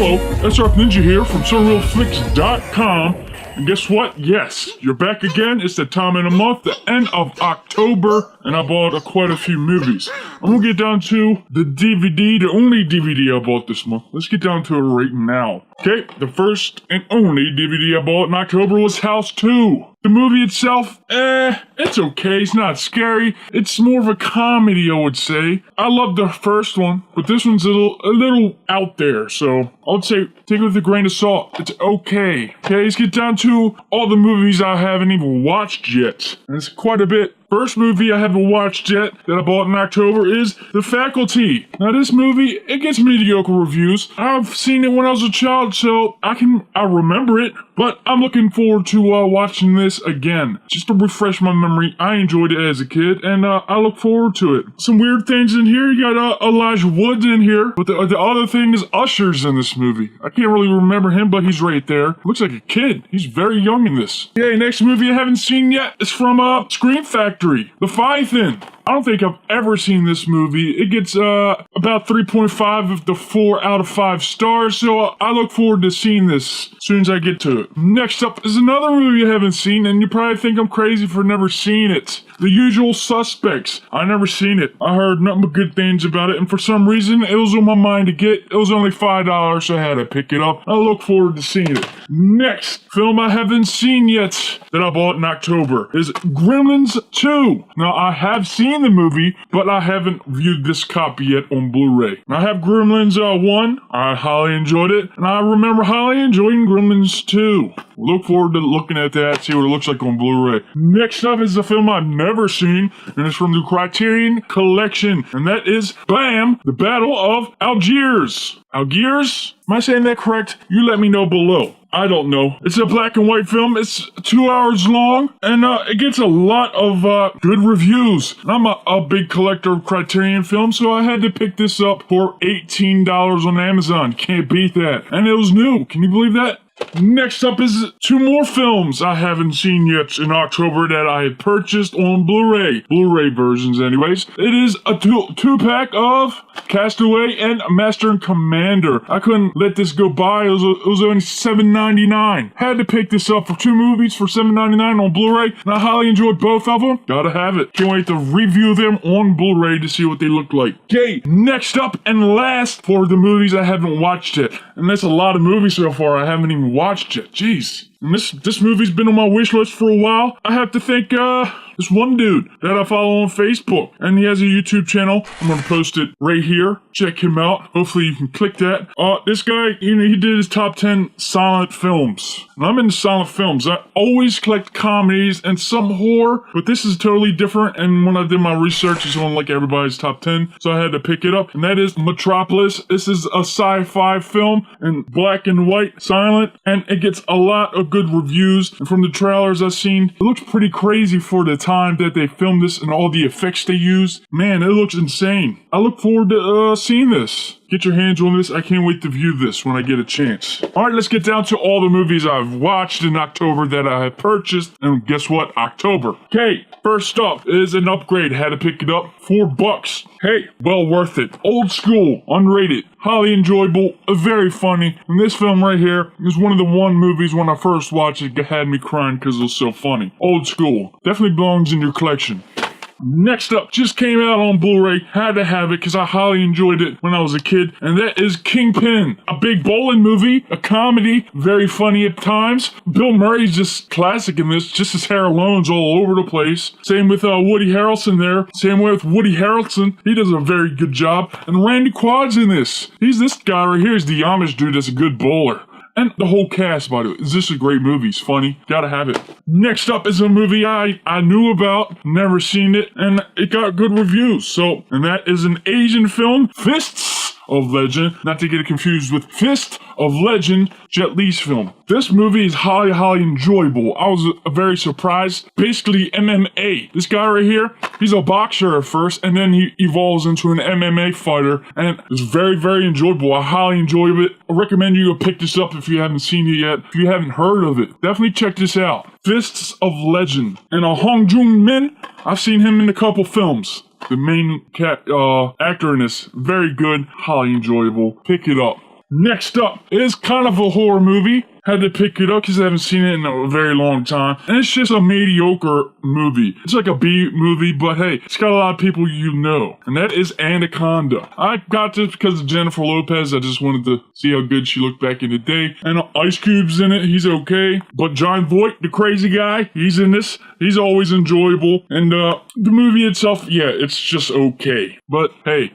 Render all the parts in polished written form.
Hello, SRF Ninja here from soreelflix.com. And guess what? Yes, you're back again. It's the time in the month, the end of October, and I bought quite a few movies. I'm gonna get down to the DVD, the only DVD I bought this month. Let's get down to it right now. Okay, the first and only DVD I bought in October was House 2. The movie itself, it's okay. It's not scary. It's more of a comedy, I would say. I love the first one, but this one's a little out there, so I would say take it with a grain of salt. It's okay. Okay, let's get down to all the movies I haven't even watched yet. And it's quite a bit. First movie I haven't watched yet that I bought in October is The Faculty. Now this movie, it gets mediocre reviews. I've seen it when I was a child, so I remember it, but I'm looking forward to watching this again. Just to refresh my memory, I enjoyed it as a kid, and I look forward to it. Some weird things in here. You got Elijah Wood in here, but the other thing is Usher's in this movie. I can't really remember him, but he's right there. Looks like a kid. He's very young in this. Okay, next movie I haven't seen yet is from Scream Factory. Leviathan. I don't think I've ever seen this movie. It gets about 3.5 of the 4 out of 5 stars, so I look forward to seeing this as soon as I get to it. Next up is another movie I haven't seen, and you probably think I'm crazy for never seeing it. The Usual Suspects. I never seen it. I heard nothing but good things about it, and for some reason, it was on my mind to get. It was only $5, so I had to pick it up. I look forward to seeing it. Next film I haven't seen yet that I bought in October is Gremlins 2. Now, I have seen the movie, but I haven't viewed this copy yet on Blu-ray. I have Gremlins 1. I highly enjoyed it, and I remember highly enjoying Gremlins 2. Look forward to looking at that, see what it looks like on Blu-ray. Next up is a film I've never seen, and it's from the Criterion Collection, and that is, bam, The Battle of Algiers. Algiers? Am I saying that correct? You let me know below. I don't know. It's a black and white film. It's 2 hours long, and it gets a lot of good reviews. And I'm a big collector of Criterion films, so I had to pick this up for $18 on Amazon. Can't beat that. And it was new. Can you believe that? Next up is 2 more films I haven't seen yet in October that I had purchased on Blu-ray. Blu-ray versions anyways. It is a two-pack of Castaway and Master and Commander. I couldn't let this go by. It was only $7.99. Had to pick this up for 2 movies for $7.99 on Blu-ray, and I highly enjoyed both of them. Gotta have it. Can't wait to review them on Blu-ray to see what they look like. Okay, next up and last for the movies I haven't watched yet. And that's a lot of movies so far I haven't even watched yet. Jeez. And this movie's been on my wish list for a while. I have to thank this one dude that I follow on Facebook, and he has a YouTube channel. I'm gonna post it right here. Check him out. Hopefully you can click that. This guy, he did his top 10 silent films. And I'm into silent films. I always collect comedies and some horror, but this is totally different. And when I did my research, it's on like everybody's top 10, so I had to pick it up. And that is Metropolis. This is a sci-fi film in black and white, silent, and it gets a lot of good reviews. And from the trailers I've seen, it looks pretty crazy for the time that they filmed this and all the effects they used. Man, it looks insane. I look forward to seeing this. Get your hands on this. I can't wait to view this when I get a chance. Alright, let's get down to all the movies I've watched in October that I have purchased. And guess what? October. Okay, first up is an upgrade. Had to pick it up. $4. Hey, well worth it. Old school, unrated, highly enjoyable, very funny. And this film right here is one of the movies when I first watched it had me crying because it was so funny. Old school. Definitely belongs in your collection. Next up, just came out on Blu-ray, had to have it because I highly enjoyed it when I was a kid, and that is Kingpin, a big bowling movie, a comedy, very funny at times. Bill Murray's just classic in this, just his hair alone's all over the place. Same with Woody Harrelson there, same way with Woody Harrelson, he does a very good job, and Randy Quaid's in this. He's this guy right here, he's the Amish dude that's a good bowler. And the whole cast, by the way. Is this a great movie? It's funny. Gotta have it. Next up is a movie I knew about, never seen it, and it got good reviews. And that is an Asian film, Fists of Legend. Not to get it confused with Fist of Legend, Jet Li's film. This movie is highly enjoyable. I was very surprised. Basically MMA. This guy right here, he's a boxer at first, and then he evolves into an MMA fighter, and it's very enjoyable. I highly enjoy it. I recommend you go pick this up if you haven't seen it yet. If you haven't heard of it, definitely check this out. Fists of Legend. And Hong Joong-min, I've seen him in a couple films. The main actor in this, very good, highly enjoyable. Pick it up. Next up is kind of a horror movie. Had to pick it up because I haven't seen it in a very long time. And it's just a mediocre movie. It's like a B movie, but hey, it's got a lot of people you know. And that is Anaconda. I got this because of Jennifer Lopez. I just wanted to see how good she looked back in the day. And Ice Cube's in it. He's okay. But John Voight, the crazy guy, he's in this. He's always enjoyable. And the movie itself, yeah, it's just okay. But hey,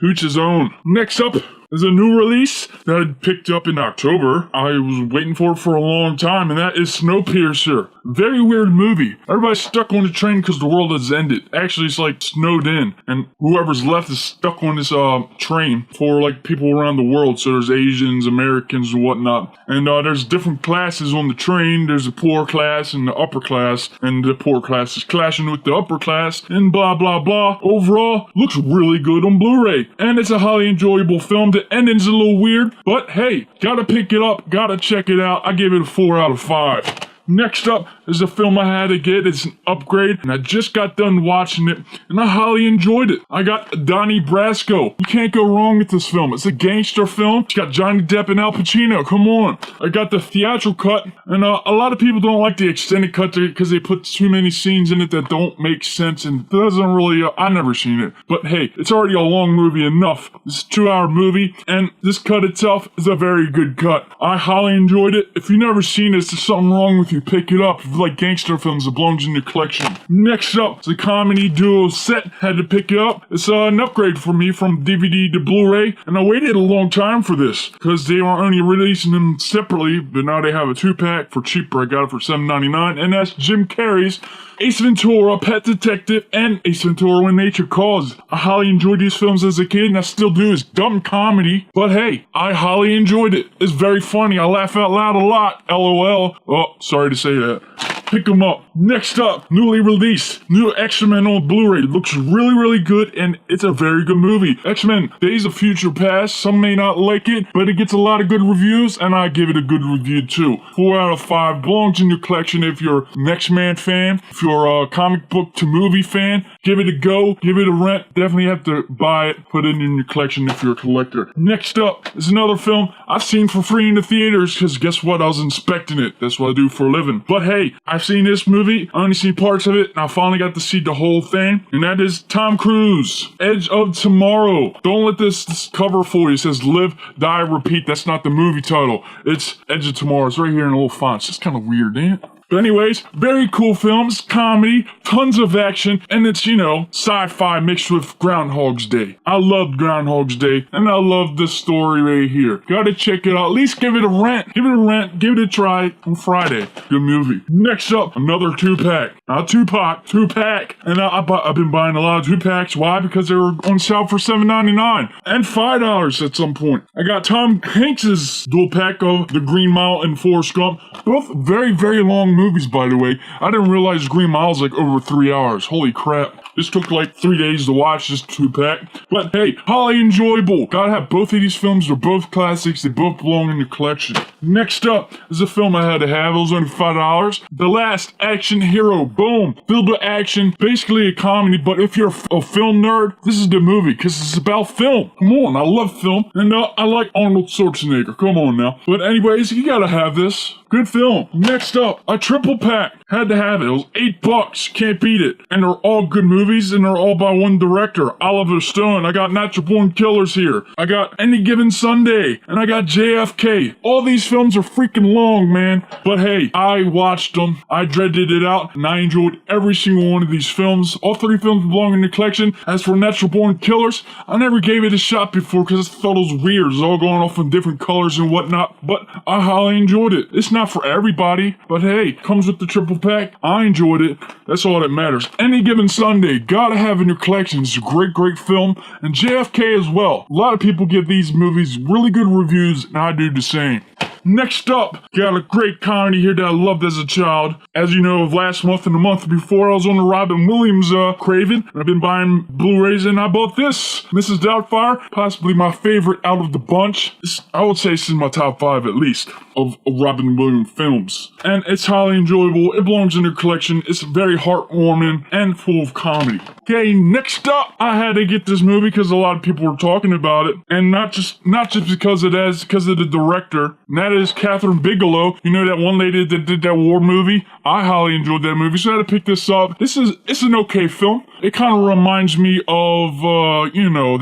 Hooch his own. Next up is a new release that I picked up in October. I was waiting for it for a long time, and that is Snowpiercer. Very weird movie. Everybody's stuck on the train because the world has ended. Actually, it's like snowed in, and whoever's left is stuck on this train for like people around the world. So there's Asians, Americans, and whatnot. And there's different classes on the train. There's the poor class and the upper class, and the poor class is clashing with the upper class, and blah, blah, blah. Overall, looks really good on Blu-ray, and it's a highly enjoyable film. The ending's a little weird, but hey, gotta pick it up, gotta check it out. I gave it a 4 out of 5. Next up is a film I had to get. It's an upgrade, and I just got done watching it, and I highly enjoyed it. I got Donnie Brasco. You can't go wrong with this film. It's a gangster film. It's got Johnny Depp and Al Pacino. Come on. I got the theatrical cut, and a lot of people don't like the extended cut because they put too many scenes in it that don't make sense, and it doesn't really, I've never seen it. But hey, it's already a long movie enough. It's a 2-hour movie, and this cut itself is a very good cut. I highly enjoyed it. If you've never seen it, there's something wrong with you. Pick it up. If you like gangster films, it belongs in your collection. Next up is a comedy duo set. Had to pick it up. It's an upgrade for me from DVD to Blu-ray, and I waited a long time for this because they were only releasing them separately, but now they have a 2-pack for cheaper. I got it for $7.99, and that's Jim Carrey's Ace Ventura, Pet Detective, and Ace Ventura When Nature Calls. I highly enjoyed these films as a kid, and I still do. It's dumb comedy, but hey, I highly enjoyed it. It's very funny. I laugh out loud a lot. LOL. Oh, sorry to say that. Pick them up. Next up, newly released, new X-Men on Blu-ray. It looks really, really good, and it's a very good movie. X-Men Days of Future Past. Some may not like it, but it gets a lot of good reviews, and I give it a good review too. 4 out of 5. Belongs in your collection if you're an X-Men fan. If you're a comic book to movie fan, give it a go. Give it a rent. Definitely have to buy it. Put it in your collection if you're a collector. Next up is another film I've seen for free in the theaters, because guess what? I was inspecting it. That's what I do for a living. But hey, I've seen this movie. I only seen parts of it, and I finally got to see the whole thing. And that is Tom Cruise, Edge of Tomorrow. Don't let this cover fool you. It says Live, Die, Repeat. That's not the movie title. It's Edge of Tomorrow. It's right here in a little font. It's just kind of weird, ain't it? But anyways, very cool films, comedy, tons of action, and it's, sci-fi mixed with Groundhog's Day. I love Groundhog's Day, and I love this story right here. Gotta check it out. At least give it a rent. Give it a rent. Give it a try on Friday. Good movie. Next up, another 2-pack. Not Tupac, 2-pack. And I've been buying a lot of 2-packs. Why? Because they were on sale for $7.99 and $5 at some point. I got Tom Hanks's dual pack of The Green Mile and Forrest Gump. Both very, very long movies, by the way. I didn't realize Green Mile's like over 3 hours. Holy crap. This took like 3 days to watch this 2-pack. But hey, highly enjoyable. Gotta have both of these films. They're both classics. They both belong in your collection. Next up is a film I had to have. It was only $5. The Last Action Hero. Boom. Filled with action. Basically a comedy, but if you're a film nerd, this is the movie, because it's about film. Come on, I love film. And I like Arnold Schwarzenegger. Come on now. But anyways, you gotta have this. Good film. Next up, a triple pack. Had to have it. It was $8. Can't beat it. And they're all good movies, and they're all by one director, Oliver Stone. I got Natural Born Killers here. I got Any Given Sunday. And I got JFK. All these films are freaking long, man. But hey, I watched them. I dreaded it out, and I enjoyed every single one of these films. All 3 films belong in the collection. As for Natural Born Killers, I never gave it a shot before because I thought it was weird. It's all going off in different colors and whatnot. But I highly enjoyed it. It's not for everybody, but hey, comes with the triple pack. I enjoyed it. That's all that matters. Any Given Sunday, gotta have in your collection. It's a great, great film. And JFK as well. A lot of people give these movies really good reviews, and I do the same. Next up, got a great comedy here that I loved as a child. As you know, last month and the month before, I was on the Robin Williams craving. I've been buying Blu-rays and I bought this, Mrs. Doubtfire, possibly my favorite out of the bunch. I would say this is my top 5 at least of Robin Williams films. And it's highly enjoyable. It belongs in your collection. It's very heartwarming and full of comedy. Okay, next up, I had to get this movie because a lot of people were talking about it, and not just because of that, it's because of the director. And that is Catherine Bigelow. You know that one lady that did that war movie? I highly enjoyed that movie, so I had to pick this up. It's an okay film. It kind of reminds me of,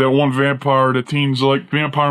that one vampire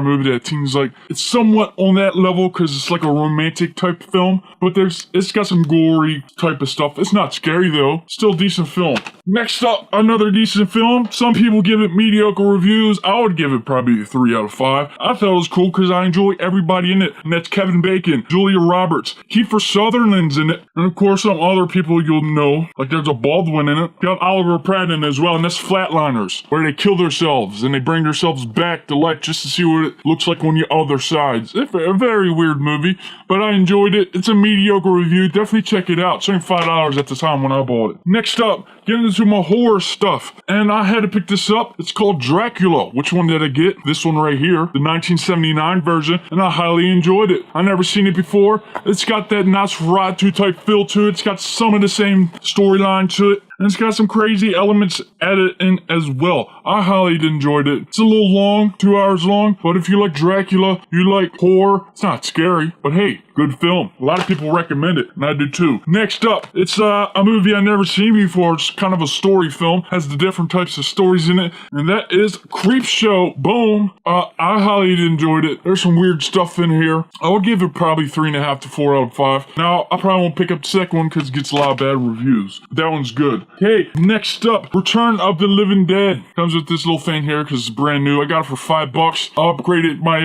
movie that teens like. It's somewhat on that level because it's like a romantic type film, but it's got some gory type of stuff. It's not scary though. Still decent film. Next up, another decent film. Some people give it mediocre reviews. I would give it probably a 3 out of 5. I thought it was cool because I enjoy everybody in it, and that's Kevin Bacon, Julia Roberts, Kiefer Sutherland's in it, and of course some other people you'll know, like there's a Baldwin in it. Got Oliver Pratt in it as well, and that's Flatliners, where they kill themselves and they bring themselves back to life just to see what it looks like on the other sides. It's a very weird movie, but I enjoyed it. It's a mediocre review. Definitely check it out. It's only $5 at the time when I bought it. Next up, getting into my horror stuff, and I had to pick this up. It's called Dracula. Which one did I get? This one right here, the 1979 version, and I highly enjoyed it. I never seen it before. It's got that Nosferatu type feel to it. It's got some of the same storyline to it, and it's got some crazy elements added in as well. I highly enjoyed it. It's a little long, 2 hours long, but if you like Dracula, you like horror, it's not scary, but hey, good film. A lot of people recommend it, and I do too. Next up, it's a movie I've never seen before. It's kind of a story film, has the different types of stories in it, and that is Creepshow. Boom. I highly enjoyed it. There's some weird stuff in here. I would give it probably 3.5 to 4 out of 5. Now, I probably won't pick up the second one because it gets a lot of bad reviews, but that one's good. Okay, next up, Return of the Living Dead. Comes with this little thing here because it's brand new. I got it for $5. I upgraded my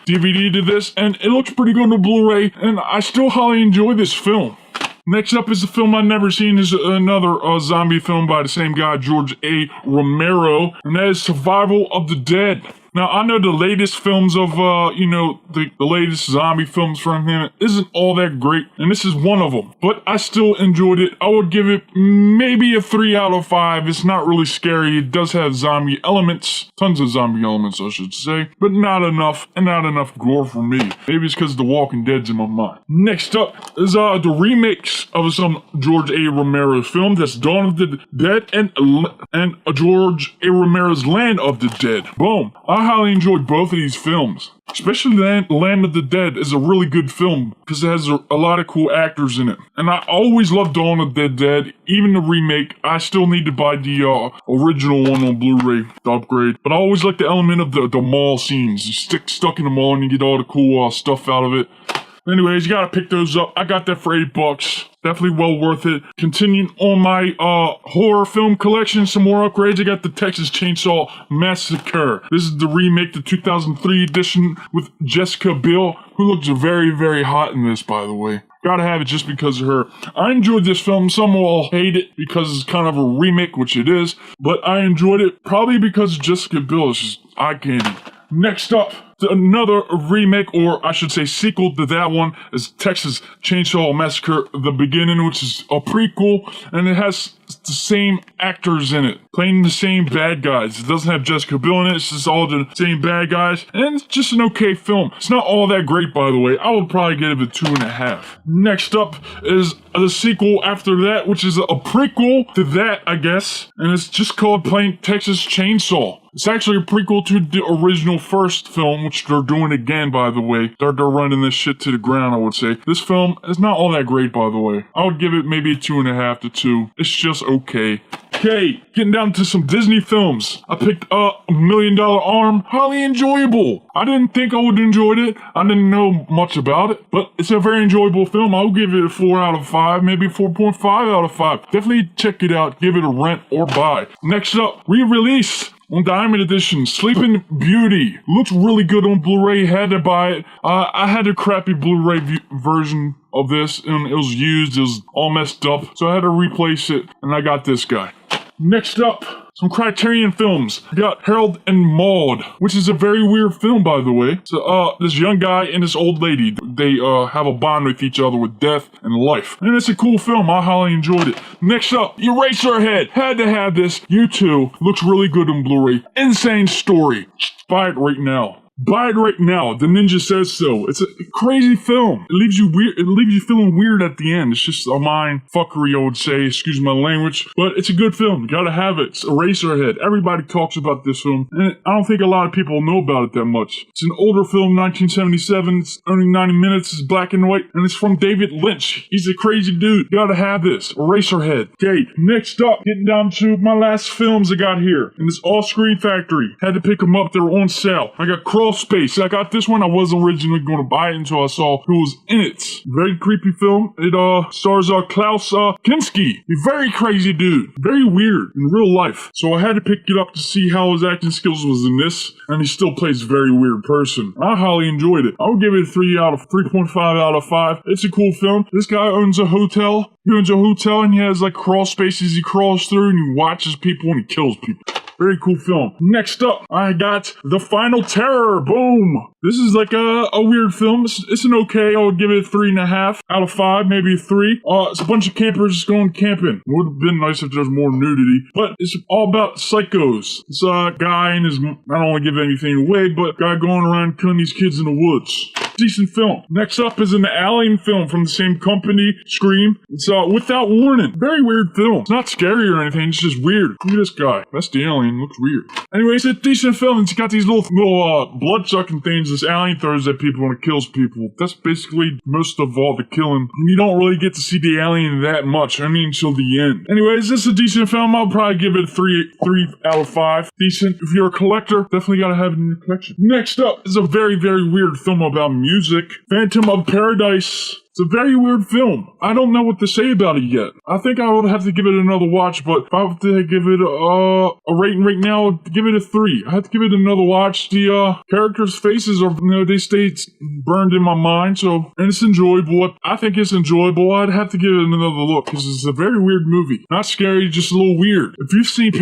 DVD to this, and it looks pretty good on the Blu-ray, and I still highly enjoy this film. Next up is a film I've never seen. Is another zombie film by the same guy, George A. Romero, and that is Survival of the Dead. Now, I know the latest films of, the latest zombie films from him isn't all that great, and this is one of them, but I still enjoyed it. I would give it maybe a 3 out of 5. It's not really scary. It does have zombie elements, tons of zombie elements, I should say, but not enough, and not enough gore for me. Maybe it's because The Walking Dead's in my mind. Next up is the remakes of some George A. Romero film. That's Dawn of the Dead and George A. Romero's Land of the Dead. Boom. I highly enjoyed both of these films. Especially Land of the Dead is a really good film because it has a lot of cool actors in it. And I always loved Dawn of the Dead, even the remake. I still need to buy the original one on Blu-ray, the upgrade. But I always like the element of the mall scenes. You stuck in the mall and you get all the cool stuff out of it. Anyways, you gotta pick those up. I got that for $8. Definitely well worth it. Continuing on my horror film collection, some more upgrades. I got the Texas Chainsaw Massacre. This is the remake, the 2003 edition with Jessica Biel, who looks very, very hot in this, by the way. Gotta have it just because of her. I enjoyed this film. Some will hate it because it's kind of a remake, which it is, but I enjoyed it probably because Jessica Biel is just eye candy. Next up, another remake, or I should say sequel to that one, is Texas Chainsaw Massacre The Beginning, which is a prequel, and it has the same actors in it, playing the same bad guys. It doesn't have Jessica Biel in it, it's just all the same bad guys, and it's just an okay film. It's not all that great, by the way. I would probably give it a 2.5. Next up is the sequel after that, which is a prequel to that, I guess, and it's just called plain Texas Chainsaw. It's actually a prequel to the original first film, which they're doing again, by the way. They're running this shit to the ground, I would say. This film is not all that great, by the way. I would give it maybe a 2.5 to 2. It's just okay. Okay, getting down to some Disney films. I picked up $1 Million Arm. Highly enjoyable. I didn't think I would enjoy it. I didn't know much about it, but it's a very enjoyable film. I'll give it a 4 out of 5, maybe 4.5 out of 5. Definitely check it out. Give it a rent or buy. Next up, re-release on Diamond Edition, Sleeping Beauty. Looks really good on Blu-ray. Had to buy it. I had a crappy Blu-ray version of this, and it was used. It was all messed up, so I had to replace it, and I got this guy. Next up, some Criterion films. I got Harold and Maude, which is a very weird film, by the way. So, this young guy and this old lady, they have a bond with each other with death and life. And it's a cool film. I highly enjoyed it. Next up, Eraserhead. Had to have this. You too. Looks really good on Blu-ray. Insane story. Buy it right now. Buy it right now. The Ninja says so. It's a crazy film. It leaves you weird. It leaves you feeling weird at the end. It's just a mind fuckery, I would say. Excuse my language, but it's a good film. You gotta have it. It's Eraserhead. Everybody talks about this film, and I don't think a lot of people know about it that much. It's an older film, 1977. It's only 90 minutes. It's black and white, and it's from David Lynch. He's a crazy dude. You gotta have this. Eraserhead. Okay, next up, getting down to my last films I got here, and it's all Screen Factory. Had to pick them up. They were on sale. I got Space. I got this one. I wasn't originally going to buy it until I saw who was in it. Very creepy film. It stars Klaus Kinski. A very crazy dude. Very weird in real life. So I had to pick it up to see how his acting skills was in this, and he still plays a very weird person. I highly enjoyed it. I would give it a 3.5 out of 5. It's a cool film. This guy owns a hotel. He owns a hotel, and he has like crawl spaces he crawls through, and he watches people and he kills people. Very cool film. Next up, I got The Final Terror. Boom! This is like a weird film. It's an okay. I would give it a 3.5 out of 5, maybe a 3. It's a bunch of campers just going camping. Would have been nice if there was more nudity, but it's all about psychos. It's a guy and his, I don't want to give anything away, but guy going around killing these kids in the woods. Decent film. Next up is an Alien film from the same company, Scream. It's Without Warning. Very weird film. It's not scary or anything, it's just weird. Look at this guy. That's the alien. Looks weird. Anyway, it's a decent film. It's got these little blood-sucking things this alien throws at people when it kills people. That's basically most of all the killing. You don't really get to see the alien that much. I mean, until the end. Anyways, this is a decent film. I'll probably give it a 3 out of 5. Decent. If you're a collector, definitely gotta have it in your collection. Next up is a very, very weird film about music. Phantom of Paradise. It's a very weird film. I don't know what to say about it yet. I think I would have to give it another watch, but if I were to give it a rating right now, I'd give it a 3. I have to give it another watch. The characters' faces are, they stay burned in my mind, and it's enjoyable. I think it's enjoyable. I'd have to give it another look, because it's a very weird movie. Not scary, just a little weird. If you've seen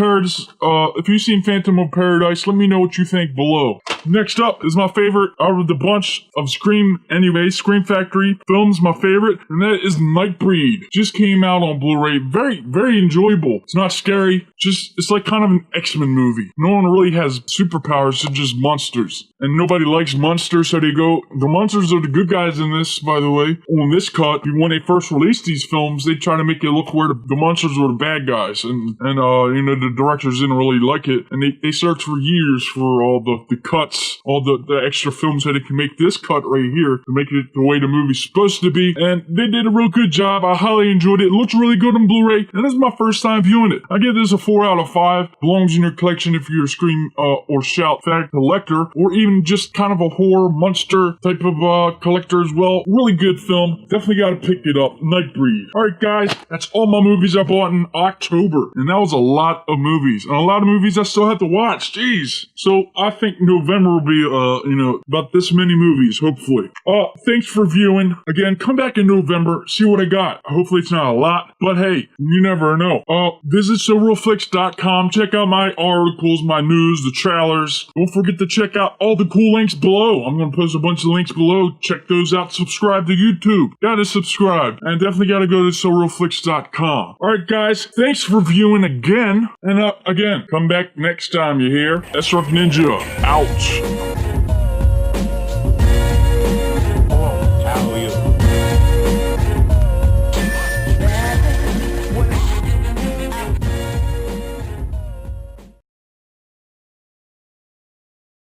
Phantom of Paradise, let me know what you think below. Next up is my favorite out of the bunch of Scream Factory films. My favorite, and that is Nightbreed. Just came out on Blu-ray. Very, very enjoyable. It's not scary. It's like kind of an X-Men movie. No one really has superpowers, they're just monsters. And nobody likes monsters, so the monsters are the good guys in this, by the way. On this cut, when they first released these films, they try to make it look where the monsters were the bad guys. And the directors didn't really like it. And they searched for years for all the cuts, all the extra films that they can make this cut right here to make it the way the movie's supposed to be, and they did a real good job. I highly enjoyed it. It looks really good on Blu-ray, and this is my first time viewing it. I give this a 4 out of 5. Belongs in your collection if you're a Scream or Shout Fact collector, or even just kind of a horror monster type of collector as well. Really good film. Definitely got to pick it up. Nightbreed. Alright guys, that's all my movies I bought in October, and that was a lot of movies, and a lot of movies I still have to watch. Jeez. So I think November will be about this many movies, hopefully. Thanks for viewing. Again, come back in November, see what I got. Hopefully it's not a lot, but hey, you never know. Visit soreelflix.com, check out my articles, my news, the trailers. Don't forget to check out all the cool links below. I'm going to post a bunch of links below. Check those out. Subscribe to YouTube. Gotta subscribe. And definitely gotta go to soreelflix.com. Alright guys, thanks for viewing again. And again, come back next time, you hear? SRF Ninja, out.